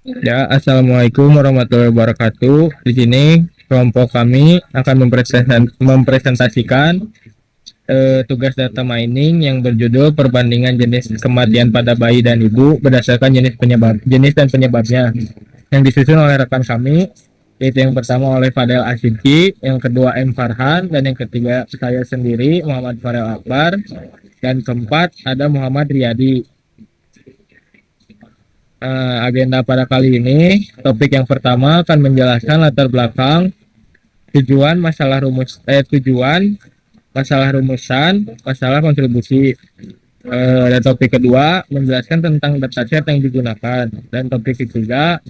Ya, Assalamualaikum warahmatullahi wabarakatuh. Di sini kelompok kami akan mempresentasikan tugas data mining yang berjudul perbandingan jenis kematian pada bayi dan ibu berdasarkan jenis dan penyebabnya. Yang disusun oleh rekan kami, yaitu yang pertama oleh Fadel Asyidki, yang kedua M Farhan, dan yang ketiga saya sendiri Muhammad Farel Akbar, dan keempat ada Muhammad Riyadi. Agenda pada kali ini, topik yang pertama akan menjelaskan latar belakang tujuan, masalah rumusan, masalah kontribusi. Dan topik kedua menjelaskan tentang dataset yang digunakan, dan topik ketiga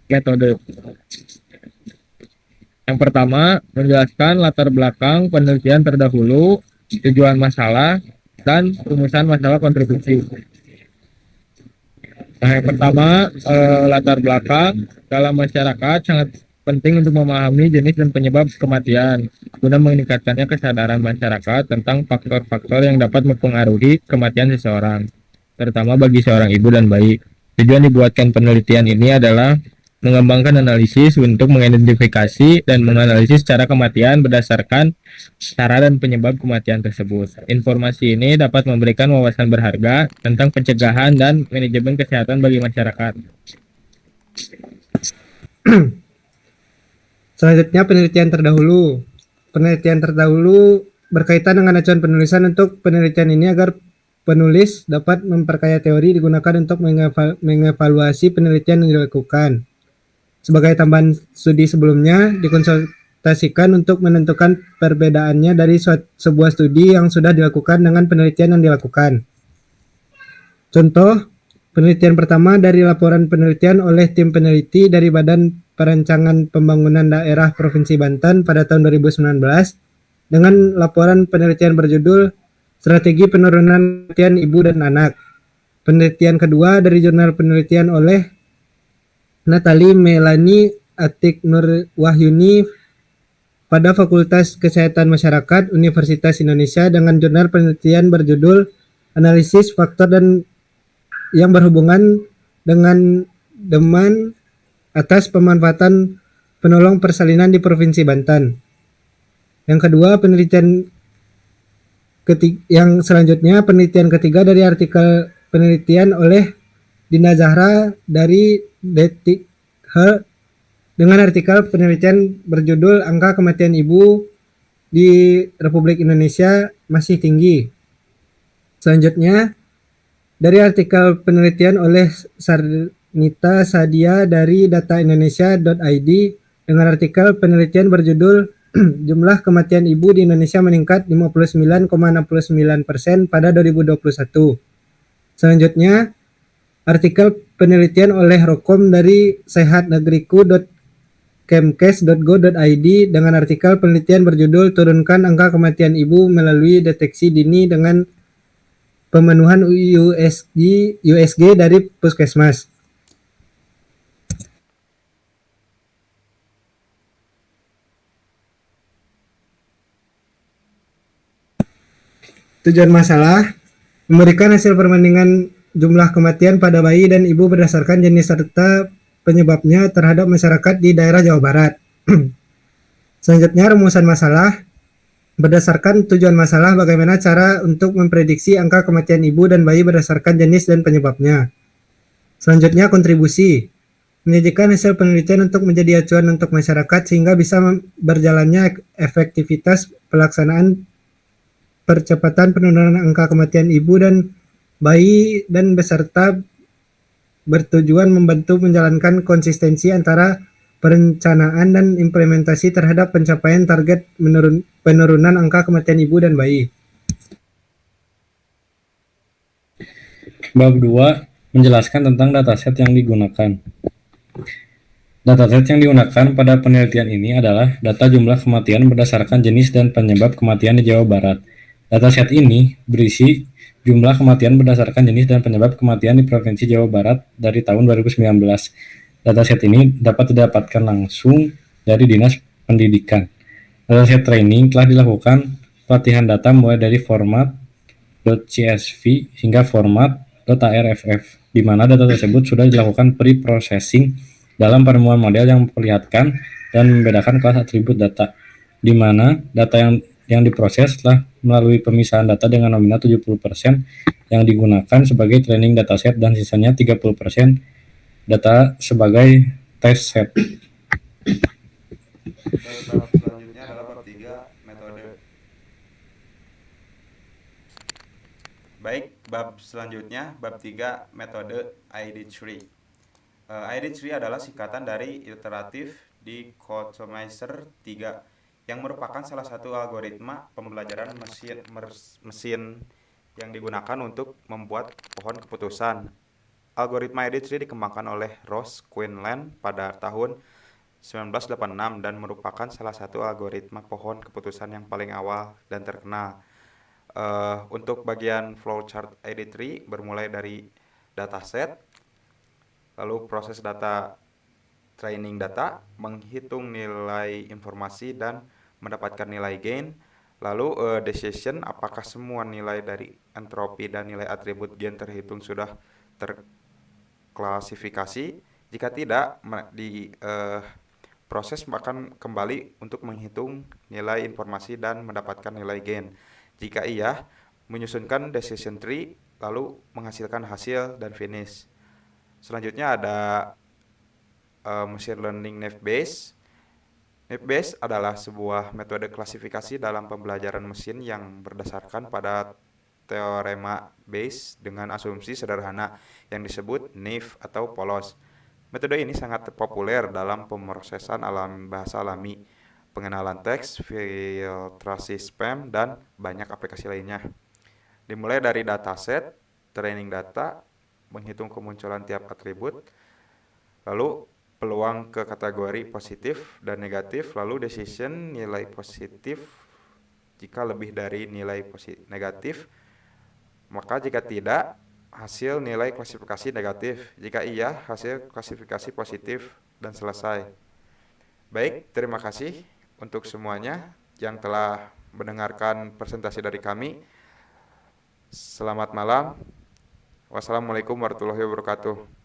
metode. Yang pertama menjelaskan latar belakang penelitian terdahulu, tujuan masalah, dan rumusan masalah kontribusi. Nah, yang pertama, latar belakang dalam masyarakat sangat penting untuk memahami jenis dan penyebab kematian, guna meningkatkannya kesadaran masyarakat tentang faktor-faktor yang dapat mempengaruhi kematian seseorang, terutama bagi seorang ibu dan bayi. Tujuan dibuatkan penelitian ini adalah mengembangkan analisis untuk mengidentifikasi dan menganalisis cara kematian berdasarkan cara dan penyebab kematian tersebut. Informasi ini dapat memberikan wawasan berharga tentang pencegahan dan manajemen kesehatan bagi masyarakat. Selanjutnya penelitian terdahulu. Penelitian terdahulu berkaitan dengan acuan penulisan. Untuk penelitian ini agar penulis dapat memperkaya teori digunakan untuk mengevaluasi penelitian yang dilakukan. Sebagai tambahan studi sebelumnya dikonsultasikan untuk menentukan perbedaannya dari sebuah studi yang sudah dilakukan dengan penelitian yang dilakukan. Contoh, penelitian pertama dari laporan penelitian oleh tim peneliti dari Badan Perancangan Pembangunan Daerah Provinsi Banten pada tahun 2019 dengan laporan penelitian berjudul Strategi Penurunan Kematian Ibu dan Anak. Penelitian kedua dari jurnal penelitian oleh Natali Melani Atik Nur Wahyuni pada Fakultas Kesehatan Masyarakat Universitas Indonesia dengan jurnal penelitian berjudul Analisis Faktor dan yang berhubungan dengan demand atas pemanfaatan penolong persalinan di Provinsi Banten. Yang kedua, yang selanjutnya penelitian ketiga dari artikel penelitian oleh Dina Zahra dari Detik dengan artikel penelitian berjudul Angka Kematian Ibu di Republik Indonesia masih tinggi. Selanjutnya, dari artikel penelitian oleh Sarnita Sadia dari dataindonesia.id dengan artikel penelitian berjudul jumlah kematian ibu di Indonesia meningkat 59,69% pada 2021. Selanjutnya, artikel penelitian oleh Rokom dari sehatnegriku.kemkes.go.id dengan artikel penelitian berjudul turunkan angka kematian ibu melalui deteksi dini dengan pemenuhan USG dari puskesmas. Tujuan masalah memberikan hasil perbandingan jumlah kematian pada bayi dan ibu berdasarkan jenis serta penyebabnya terhadap masyarakat di daerah Jawa Barat. Selanjutnya rumusan masalah. Berdasarkan tujuan masalah, bagaimana cara untuk memprediksi angka kematian ibu dan bayi berdasarkan jenis dan penyebabnya. Selanjutnya kontribusi. Menyajikan hasil penelitian untuk menjadi acuan untuk masyarakat sehingga bisa berjalannya efektivitas pelaksanaan percepatan penurunan angka kematian ibu dan bayi dan beserta bertujuan membantu menjalankan konsistensi antara perencanaan dan implementasi terhadap pencapaian target penurunan angka kematian ibu dan bayi. Bab 2 menjelaskan tentang dataset yang digunakan. Dataset yang digunakan pada penelitian ini adalah data jumlah kematian berdasarkan jenis dan penyebab kematian di Jawa Barat. Dataset ini berisi jumlah kematian berdasarkan jenis dan penyebab kematian di Provinsi Jawa Barat dari tahun 2019. Dataset ini dapat didapatkan langsung dari Dinas Pendidikan. Dataset training telah dilakukan pelatihan data mulai dari format .csv hingga format .arff di mana data tersebut sudah dilakukan pre-processing dalam penemuan model yang memperlihatkan dan membedakan kelas atribut data, di mana data yang diproses telah melalui pemisahan data dengan nominal 70% yang digunakan sebagai training dataset dan sisanya 30% data sebagai test set. Baik, bab selanjutnya adalah bab 3 metode. Baik, bab selanjutnya bab 3 metode ID3. ID3 adalah singkatan dari Iterative Decomptizer 3 yang merupakan salah satu algoritma pembelajaran mesin yang digunakan untuk membuat pohon keputusan. Algoritma ID3 dikembangkan oleh Ross Quinlan pada tahun 1986 dan merupakan salah satu algoritma pohon keputusan yang paling awal dan terkenal. Untuk bagian flowchart ID3 bermulai dari dataset, lalu proses data, training data, menghitung nilai informasi dan mendapatkan nilai gain, lalu decision, apakah semua nilai dari entropi dan nilai atribut gain terhitung sudah terklasifikasi. Jika tidak, proses akan kembali untuk menghitung nilai informasi dan mendapatkan nilai gain. Jika iya, menyusunkan decision tree, lalu menghasilkan hasil dan finish. Selanjutnya ada machine learning naive Bayes. Naive Bayes adalah sebuah metode klasifikasi dalam pembelajaran mesin yang berdasarkan pada teorema Bayes dengan asumsi sederhana yang disebut naive atau polos. Metode ini sangat populer dalam pemrosesan bahasa alami, pengenalan teks, filtrasi spam, dan banyak aplikasi lainnya. Dimulai dari dataset, training data, menghitung kemunculan tiap atribut, lalu peluang ke kategori positif dan negatif, lalu decision, nilai positif jika lebih dari nilai negatif, maka jika tidak, hasil nilai klasifikasi negatif, jika iya, hasil klasifikasi positif, dan selesai. Baik, terima kasih untuk semuanya yang telah mendengarkan presentasi dari kami. Selamat malam. Wassalamualaikum warahmatullahi wabarakatuh.